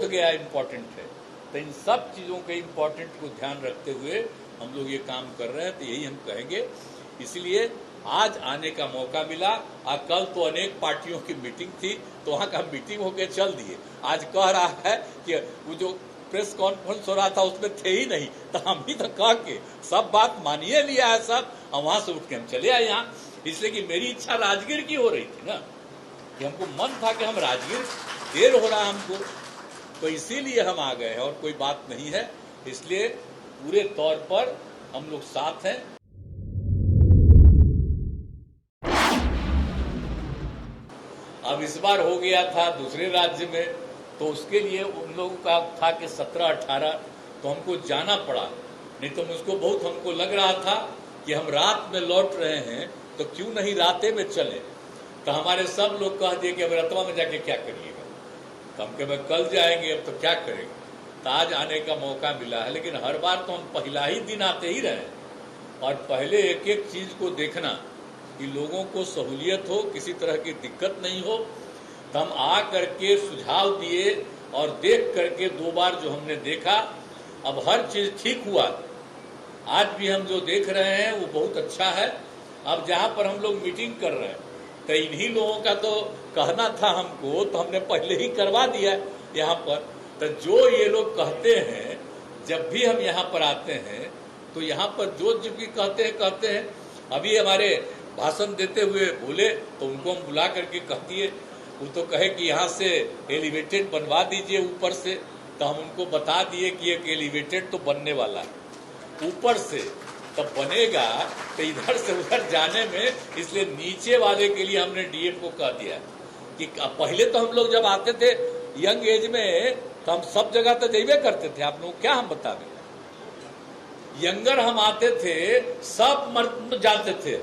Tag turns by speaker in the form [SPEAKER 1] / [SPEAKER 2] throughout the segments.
[SPEAKER 1] बोध गया इम्पोर्टेंट है। तो इन सब चीज़ों के इम्पोर्टेंट को ध्यान रखते हुए हम लोग ये काम कर रहे हैं। तो यही हम कहेंगे, इसलिए आज आने का मौका मिला। और कल तो अनेक पार्टियों की मीटिंग थी, तो वहाँ का मीटिंग होके चल दिए। आज कह रहा है कि वो जो प्रेस कॉन्फ्रेंस हो रहा था उसमें थे ही नहीं, तो हम ही तो कह के सब बात मानिए लिया है सब, और वहां से उठ के हम चले आए यहाँ। इसलिए कि मेरी इच्छा राजगीर की हो रही थी ना, कि हमको मन था कि हम राजगीर, देर हो रहा हमको, तो इसीलिए हम आ गए हैं, और कोई बात नहीं है। इसलिए पूरे तौर पर हम लोग साथ हैं। अब इस बार हो गया था दूसरे राज्य में, तो उसके लिए उन लोगों का था कि 17-18, तो हमको जाना पड़ा। नहीं तो मुझको बहुत हमको लग रहा था कि हम रात में लौट रहे हैं, तो क्यों नहीं राते में चले। तो हमारे सब लोग कह दिए कि अब रतवा में जाके क्या करिएगा। तो हम कहे कल जाएंगे, अब तो क्या करेंगे। तो आज आने का मौका मिला है, लेकिन हर बार तो हम पहला ही दिन आते ही रहे, और पहले एक एक चीज को देखना कि लोगों को सहूलियत हो, किसी तरह की दिक्कत नहीं हो। तो हम आ करके सुझाव दिए, और देख करके 2 बार जो हमने देखा, अब हर चीज ठीक हुआ। आज भी हम जो देख रहे हैं वो बहुत अच्छा है। अब जहां पर हम लोग मीटिंग कर रहे हैं, तो इन्हीं लोगों का तो कहना था हमको, तो हमने पहले ही करवा दिया यहाँ पर। तो जो ये लोग कहते हैं, जब भी हम यहाँ पर आते हैं, तो यहाँ पर जो भी कहते हैं। अभी हमारे भाषण देते हुए बोले, तो उनको हम बुला करके कह दिए। वो तो कहे कि यहाँ से एलिवेटेड बनवा दीजिए ऊपर से, तो हम उनको बता दिए कि एक एलिवेटेड तो बनने वाला है ऊपर से, तब बनेगा तो इधर से उधर जाने में, इसलिए नीचे वाले के लिए हमने डीएम को कह दिया कि पहले तो हम लोग जब आते थे यंग एज में, तो हम सब जगह तो जाइए करते थे। आप लोग क्या हम बता दें, यंगर हम आते थे, सब मर्द जाते थे।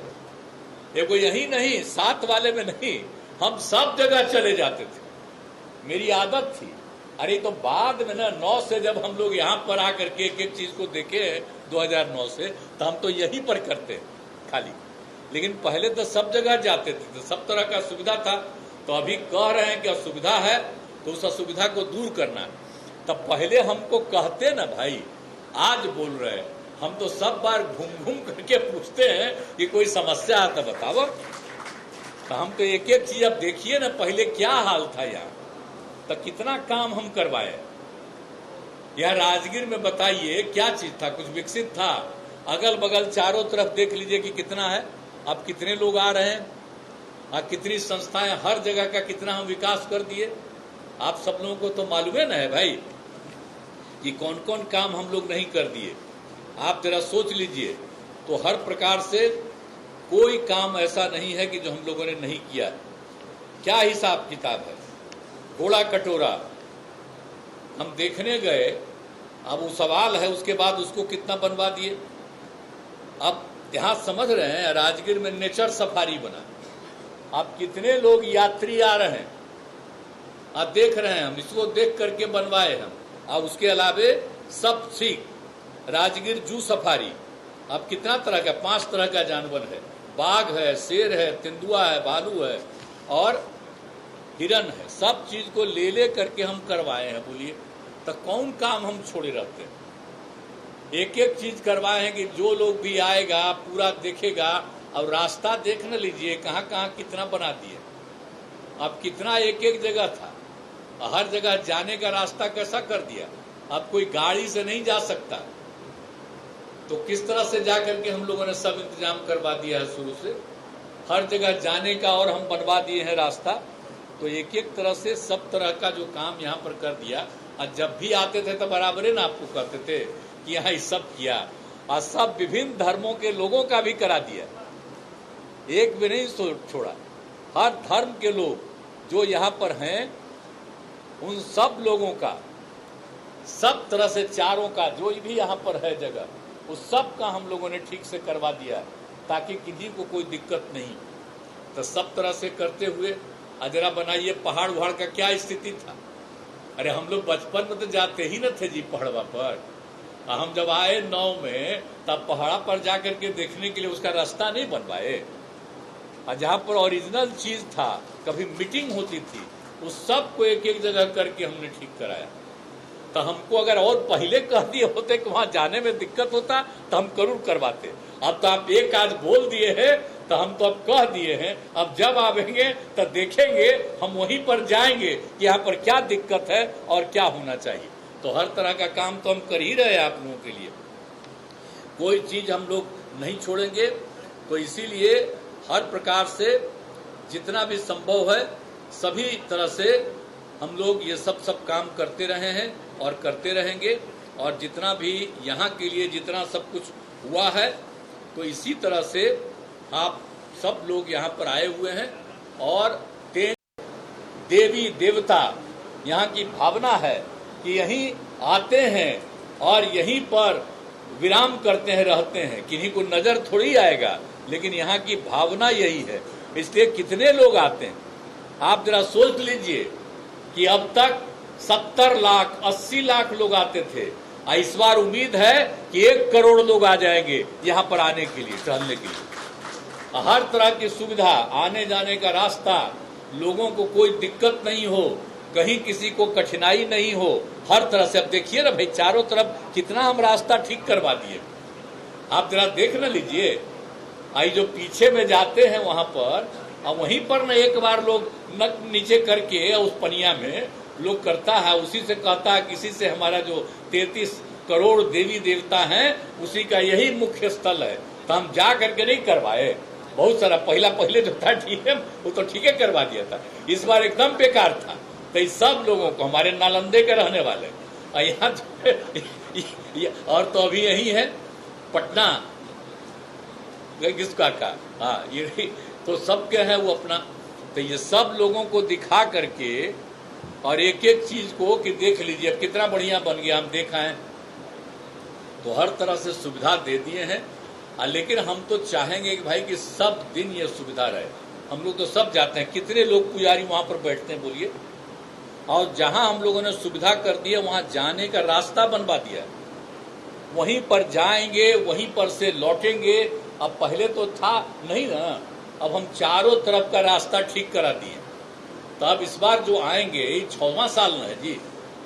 [SPEAKER 1] एगो यही नहीं, साथ वाले में नहीं, हम सब जगह चले जाते थे। मेरी आदत थी। अरे तो बाद में ना 9 से जब हम लोग यहाँ पर आकर के एक एक चीज को देखे 2009 से, तो हम तो यहीं पर करते खाली। लेकिन पहले तो सब जगह जाते थे, तो सब तरह का सुविधा था। तो अभी कह रहे हैं कि असुविधा है, तो उस असुविधा को दूर करना है। तब पहले हमको कहते ना भाई, आज बोल रहे हैं, हम तो सब बार घूम घूम करके पूछते हैं कि कोई समस्या है तो बताओ। तो हम तो एक एक चीज अब देखिए ना, पहले क्या हाल था यहाँ, तो कितना काम हम करवाए। यह राजगीर में बताइए क्या चीज था, कुछ विकसित था? अगल बगल चारों तरफ देख लीजिए कि कितना है, अब कितने लोग आ रहे हैं, और कितनी संस्थाएं, हर जगह का कितना हम विकास कर दिए। आप सब लोगों को तो मालूम है ना है भाई कि कौन कौन काम हम लोग नहीं कर दिए। आप जरा सोच लीजिए, तो हर प्रकार से कोई काम ऐसा नहीं है कि जो हम लोगों ने नहीं किया। क्या हिसाब किताब है। घोड़ा कटोरा हम देखने गए, अब वो सवाल है, उसके बाद उसको कितना बनवा दिए। अब यहां समझ रहे हैं राजगीर में नेचर सफारी बना, अब कितने लोग यात्री आ रहे हैं, आप देख रहे हैं। हम इसको देख करके बनवाए हम। अब उसके अलावे सब ठीक, राजगीर जू सफारी, अब कितना तरह का, 5 तरह का जानवर है, बाघ है, शेर है, तेंदुआ है, भालू है और हिरन है। सब चीज को ले करके हम करवाए हैं। बोलिए तो कौन काम हम छोड़े रहते हैं। एक एक चीज करवाए हैं कि जो लोग भी आएगा पूरा देखेगा। अब रास्ता देख न लीजिए कहाँ कहाँ कितना बना दिए। अब कितना एक एक जगह था, हर जगह जाने का रास्ता कैसा कर दिया। अब कोई गाड़ी से नहीं जा सकता, तो किस तरह से जाकर के हम लोगों ने सब इंतजाम करवा दिया है शुरू से, हर जगह जाने का, और हम बनवा दिए हैं रास्ता। तो एक एक तरह से सब तरह का जो काम यहाँ पर कर दिया। और जब भी आते थे तो बराबर है ना आपको कहते थे कि यहाँ सब किया, और सब विभिन्न धर्मों के लोगों का भी करा दिया, एक भी नहीं छोड़ा। हर धर्म के लोग जो यहाँ पर हैं, उन सब लोगों का, सब तरह से चारों का जो भी यहाँ पर है जगह, उस सब का हम लोगों ने ठीक से करवा दिया, ताकि किसी को कोई दिक्कत नहीं। तो सब तरह से करते हुए जरा बनाइए, पहाड़ उहाड़ का क्या स्थिति था। अरे हम लोग बचपन में तो जाते ही न थे जी पहाड़वा पर। हम जब आए 9 में, तब पहाड़ा पर जाकर के देखने के लिए उसका रास्ता नहीं बनवाए। और जहाँ पर ओरिजिनल चीज था, कभी मीटिंग होती थी, उस सब को एक एक जगह करके हमने ठीक कराया। तो हमको अगर और पहले कह दिए होते कि वहां जाने में दिक्कत होता तो हम जरूर करवाते। अब तो आप एक आज बोल दिए हैं तो हम तो अब कह दिए हैं, अब जब आवेंगे तो देखेंगे, हम वहीं पर जाएंगे कि यहाँ पर क्या दिक्कत है और क्या होना चाहिए। तो हर तरह का काम तो हम कर ही रहे हैं आप लोगों के लिए, कोई चीज हम लोग नहीं छोड़ेंगे। तो इसीलिए हर प्रकार से जितना भी संभव है सभी तरह से हम लोग ये सब काम करते रहे हैं और करते रहेंगे। और जितना भी यहाँ के लिए जितना सब कुछ हुआ है तो इसी तरह से आप सब लोग यहाँ पर आए हुए हैं। और देवी देवता यहाँ की भावना है कि यहीं आते हैं और यहीं पर विराम करते हैं, रहते हैं, किन्हीं को नजर थोड़ी आएगा, लेकिन यहाँ की भावना यही है। इसलिए कितने लोग आते हैं आप जरा सोच लीजिए कि अब तक 70 लाख 80 लाख लोग आते थे, इस बार उम्मीद है कि 1 करोड़ लोग आ जाएंगे यहाँ पर आने के लिए, टहलने के लिए। हर तरह की सुविधा, आने जाने का रास्ता, लोगों को कोई दिक्कत नहीं हो, कहीं किसी को कठिनाई नहीं हो, हर तरह से। अब देखिए ना भाई, चारों तरफ कितना हम रास्ता ठीक करवा दिए। आप जरा देख न लीजिए, आई जो पीछे में जाते हैं वहां पर, अब वहीं पर न एक बार लोग नक नीचे करके उस पनिया में लोग करता है, उसी से कहता है, किसी से हमारा जो 33 करोड़ देवी देवता हैं उसी का यही मुख्य स्थल है। तो हम जा करके नहीं करवाए, बहुत सारा पहले जो था ठीक है, वो तो ठीक है करवा दिया था, इस बार एकदम बेकार था। तो इस सब लोगों को, हमारे नालंदे के रहने वाले यहाँ और तो अभी यही है पटना किसका का, हाँ ये तो सबके है वो अपना। तो ये सब लोगों को दिखा करके और एक एक चीज को कि देख लीजिए अब कितना बढ़िया बन गया, हम देखा है। तो हर तरह से सुविधा दे दिए हैं, लेकिन हम तो चाहेंगे कि भाई कि सब दिन ये सुविधा रहे। हम लोग तो सब जाते हैं, कितने लोग पुजारी वहां पर बैठते हैं बोलिए। और जहां हम लोगों ने सुविधा कर दी है वहां जाने का रास्ता बनवा दिया, वहीं पर जाएंगे, वहीं पर से लौटेंगे। अब पहले तो था नहीं ना, अब हम चारों तरफ का रास्ता ठीक करा दिए। तो अब इस बार जो आएंगे, 6वां साल न है जी,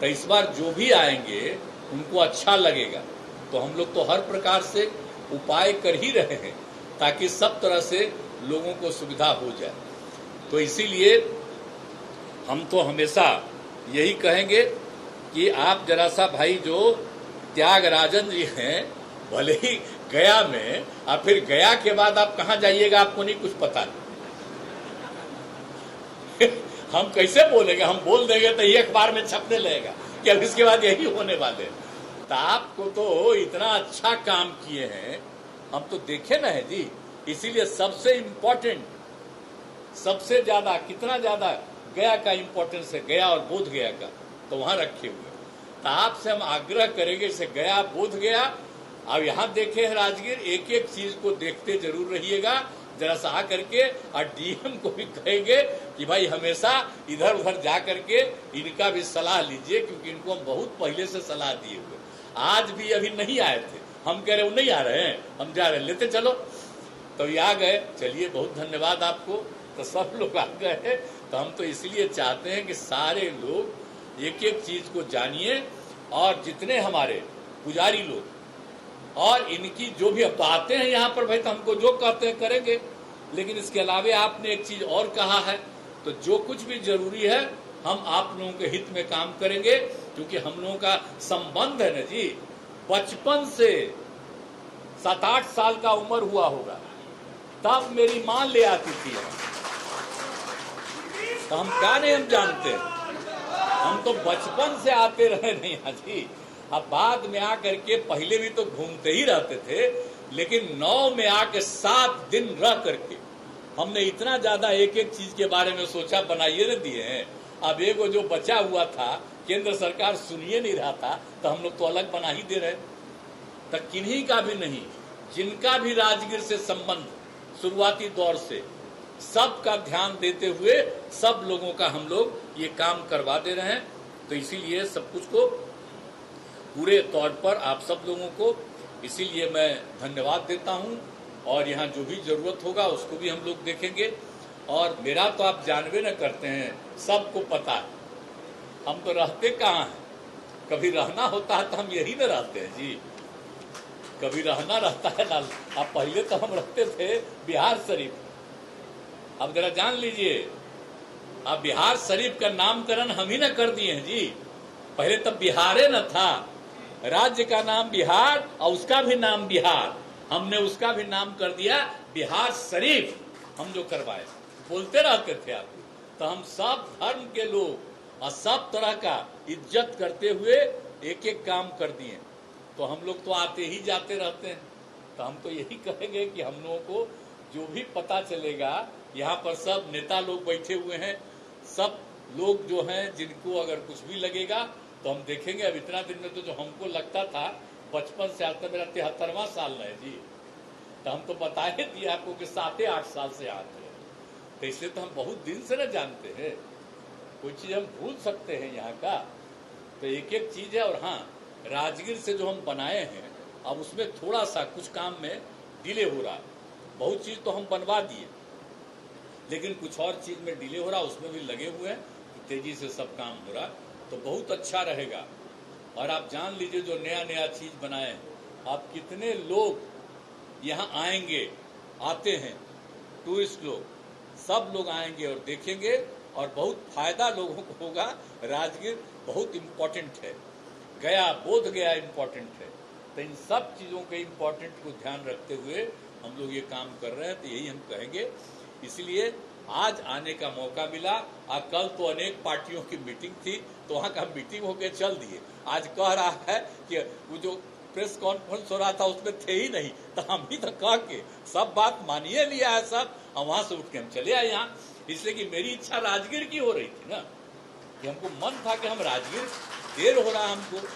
[SPEAKER 1] तो इस बार जो भी आएंगे उनको अच्छा लगेगा। तो हम लोग तो हर प्रकार से उपाय कर ही रहे हैं ताकि सब तरह से लोगों को सुविधा हो जाए। तो इसीलिए हम तो हमेशा यही कहेंगे कि आप जरा सा भाई जो त्यागराजन जी हैं, भले ही गया में, और फिर गया के बाद आप कहाँ जाइएगा आपको नहीं कुछ पता हम कैसे बोलेंगे, हम बोल देंगे तो ये अखबार में छपने लगेगा कि अब इसके बाद यही होने वाले। तो आपको तो इतना अच्छा काम किए हैं, हम तो देखे ना है जी। इसीलिए सबसे इम्पोर्टेंट, सबसे ज्यादा, कितना ज्यादा गया का इम्पोर्टेंस है, गया और बोध गया का, तो वहां रखे हुए। तो आपसे हम आग्रह करेंगे, से गया बोध गया, अब यहाँ देखे हैं राजगीर, एक एक चीज को देखते जरूर रहिएगा। जरा सा करके और डीएम को भी कहेंगे कि भाई हमेशा इधर उधर जा करके इनका भी सलाह लीजिए, क्योंकि इनको हम बहुत पहले से सलाह दिए हुए। आज भी अभी नहीं आए थे, हम कह रहे वो नहीं आ रहे हैं, हम जा रहे हैं, लेते चलो। तो ये आ गए, चलिए बहुत धन्यवाद आपको। तो सब लोग आ गए। तो हम तो इसलिए चाहते हैं कि सारे लोग एक एक चीज को जानिए, और जितने हमारे पुजारी लोग और इनकी जो भी अब आते हैं यहाँ पर भाई, तो हमको जो कहते हैं करेंगे। लेकिन इसके अलावे आपने एक चीज और कहा है, तो जो कुछ भी जरूरी है हम आप लोगों के हित में काम करेंगे, क्योंकि हम लोगों का संबंध है ना जी, बचपन से 7-8 साल का उम्र हुआ होगा तब मेरी मां ले आती थी। तो हम क्या नहीं हम जानते, हम तो बचपन से आते रहे नहीं जी। अब बाद में आकर के पहले भी तो घूमते ही रहते थे, लेकिन 9 में आके 7 दिन रह करके हमने इतना ज्यादा एक एक चीज के बारे में सोचा, बनाइए न दिए हैं। अब एगो जो बचा हुआ था, केंद्र सरकार सुनिए नहीं रहा था, तो हम लोग तो अलग बना ही दे रहे। तो किन्हीं का भी नहीं, जिनका भी राजगीर से संबंध शुरुआती दौर से, सबका ध्यान देते हुए सब लोगों का हम लोग ये काम करवा दे रहे हैं। तो इसीलिए सब कुछ को पूरे तौर पर आप सब लोगों को इसीलिए मैं धन्यवाद देता हूं। और यहाँ जो भी जरूरत होगा उसको भी हम लोग देखेंगे। और मेरा तो आप जानबे न करते हैं, सबको पता है हम तो रहते कहाँ हैं। कभी रहना होता है तो हम यही न रहते हैं जी, कभी रहना रहता है ना। अब पहले तो हम रहते थे बिहार शरीफ, अब जरा जान लीजिए, अब बिहार शरीफ का नामकरण हम ही न कर दिए हैं जी। पहले तब बिहारे न था, राज्य का नाम बिहार और उसका भी नाम बिहार, हमने उसका भी नाम कर दिया बिहार शरीफ। हम जो करवाए बोलते रहते थे आप, तो हम सब धर्म के लोग और सब तरह का इज्जत करते हुए एक एक काम कर दिए। तो हम लोग तो आते ही जाते रहते हैं, तो हम तो यही कहेंगे कि हम लोगों को जो भी पता चलेगा, यहाँ पर सब नेता लोग बैठे हुए हैं, सब लोग जो हैं जिनको अगर कुछ भी लगेगा तो हम देखेंगे। अब इतना दिन में तो जो हमको लगता था बचपन से आज तक मेरा 73वां साल है जी, तो हम तो बता ही दिए आपको कि 7-8 साल से आते हैं, तो इसलिए तो हम बहुत दिन से न जानते हैं, कोई चीज हम भूल सकते हैं यहाँ का, तो एक एक चीज है। और हाँ, राजगीर से जो हम बनाए हैं अब उसमें थोड़ा सा कुछ काम में डिले हो रहा है, बहुत चीज तो हम बनवा दिए लेकिन कुछ और चीज में डिले हो रहा, उसमें भी लगे हुए हैं, तेजी से सब काम हो रहा, तो बहुत अच्छा रहेगा। और आप जान लीजिए जो नया नया चीज बनाए हैं, आप कितने लोग यहाँ आएंगे, आते हैं टूरिस्ट लोग, सब लोग आएंगे और देखेंगे और बहुत फायदा लोगों को होगा। राजगीर बहुत इम्पोर्टेंट है, गया बोध गया इम्पोर्टेंट है, तो इन सब चीजों के इम्पोर्टेंट को ध्यान रखते हुए हम लोग ये काम कर रहे हैं, तो यही हम कहेंगे। इसलिए आज आने का मौका मिला, और कल तो अनेक पार्टियों की मीटिंग थी, तो वहां का मीटिंग होके चल दिए। आज कह रहा है कि वो जो प्रेस कॉन्फ्रेंस हो रहा था उसमें थे ही नहीं, तो हम ही तो कह के सब बात मानिए लिया है सब, और वहां से उठ के हम चले आए यहाँ। इसलिए कि मेरी इच्छा राजगीर की हो रही थी ना, कि हमको मन था कि हम राजगीर, देर हो रहा हमको,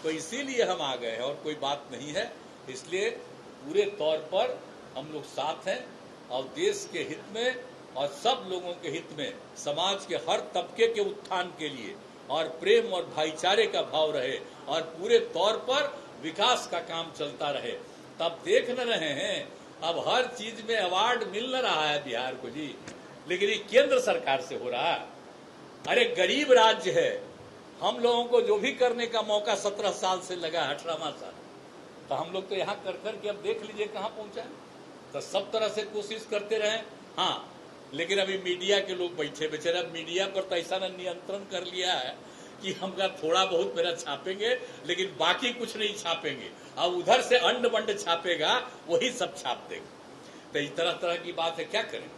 [SPEAKER 1] तो इसीलिए हम आ गए हैं और कोई बात नहीं है। इसलिए पूरे तौर पर हम लोग साथ हैं और देश के हित में और सब लोगों के हित में, समाज के हर तबके के उत्थान के लिए और प्रेम और भाईचारे का भाव रहे और पूरे तौर पर विकास का काम चलता रहे। तब देख न रहे हैं, अब हर चीज में अवार्ड मिल न रहा है बिहार को जी, लेकिन ये केंद्र सरकार से हो रहा है। अरे गरीब राज्य है, हम लोगों को जो भी करने का मौका 17 साल से लगा, 18वां साल, तो हम लोग तो यहाँ कर करके अब देख लीजिए कहाँ पहुंचा है। तो सब तरह से कोशिश करते रहे। हाँ, लेकिन अभी मीडिया के लोग बैठे बेचारे, अब मीडिया पर तो ऐसा नियंत्रण कर लिया है कि हमका थोड़ा बहुत मेरा छापेंगे लेकिन बाकी कुछ नहीं छापेंगे, अब उधर से अंड बंड छापेगा वही सब छाप देगा। तो इस तरह तरह की बात है, क्या करें।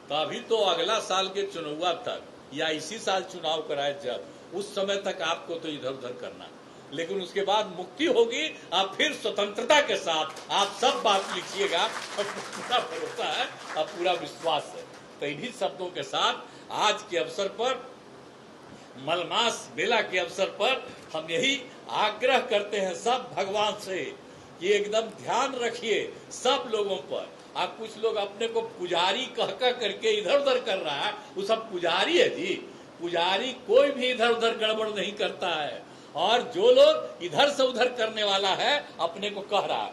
[SPEAKER 1] तो अभी तो अगला साल के चुनाव तक या इसी साल चुनाव कराए जब, उस समय तक आपको तो इधर उधर करना, लेकिन उसके बाद मुक्ति होगी, आप फिर स्वतंत्रता के साथ आप सब बात लिखिएगा, पूरा भरोसा है और पूरा विश्वास है। तो इन्हीं शब्दों के साथ आज के अवसर पर, मलमास मेला के अवसर पर, हम यही आग्रह करते हैं सब भगवान से कि एकदम ध्यान रखिए सब लोगों पर। आप कुछ लोग अपने को पुजारी कह करके इधर उधर कर रहा है, वो सब पुजारी है जी, पुजारी कोई भी इधर उधर गड़बड़ नहीं करता है। और जो लोग इधर से उधर करने वाला है अपने को कह रहा है,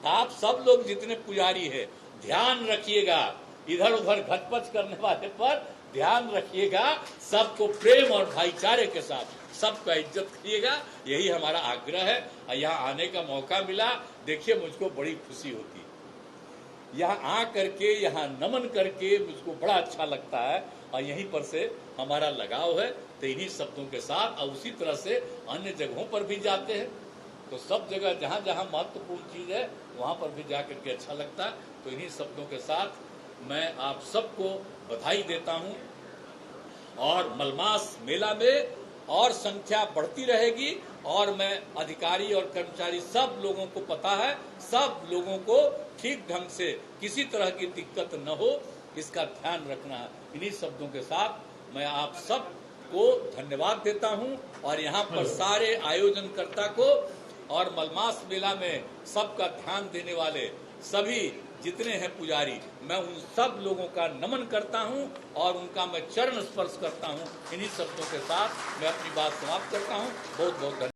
[SPEAKER 1] आप सब लोग जितने पुजारी है ध्यान रखिएगा, इधर उधर घटपच करने वाले पर ध्यान रखिएगा, सबको प्रेम और भाईचारे के साथ सबका इज्जत करिएगा, यही हमारा आग्रह है। यहाँ आने का मौका मिला, देखिए मुझको बड़ी खुशी होती है, यहाँ आ करके, यहाँ नमन करके मुझको बड़ा अच्छा लगता है, और यहीं पर से हमारा लगाव है। तो इन्हीं शब्दों के साथ, और उसी तरह से अन्य जगहों पर भी जाते हैं, तो सब जगह जहाँ जहाँ महत्वपूर्ण चीज है वहाँ पर भी जा करके अच्छा लगता है। तो इन्हीं शब्दों के साथ मैं आप सबको बधाई देता हूँ, और मलमास मेला में और संख्या बढ़ती रहेगी, और मैं अधिकारी और कर्मचारी सब लोगों को पता है, सब लोगों को ठीक ढंग से किसी तरह की दिक्कत न हो, इसका ध्यान रखना है। इन्हीं शब्दों के साथ मैं आप सब को धन्यवाद देता हूं, और यहाँ पर सारे आयोजनकर्ता को और मलमास मेला में सबका ध्यान देने वाले सभी जितने हैं पुजारी, मैं उन सब लोगों का नमन करता हूं और उनका मैं चरण स्पर्श करता हूं। इन्हीं शब्दों के साथ मैं अपनी बात समाप्त करता हूं। बहुत बहुत धन्यवाद।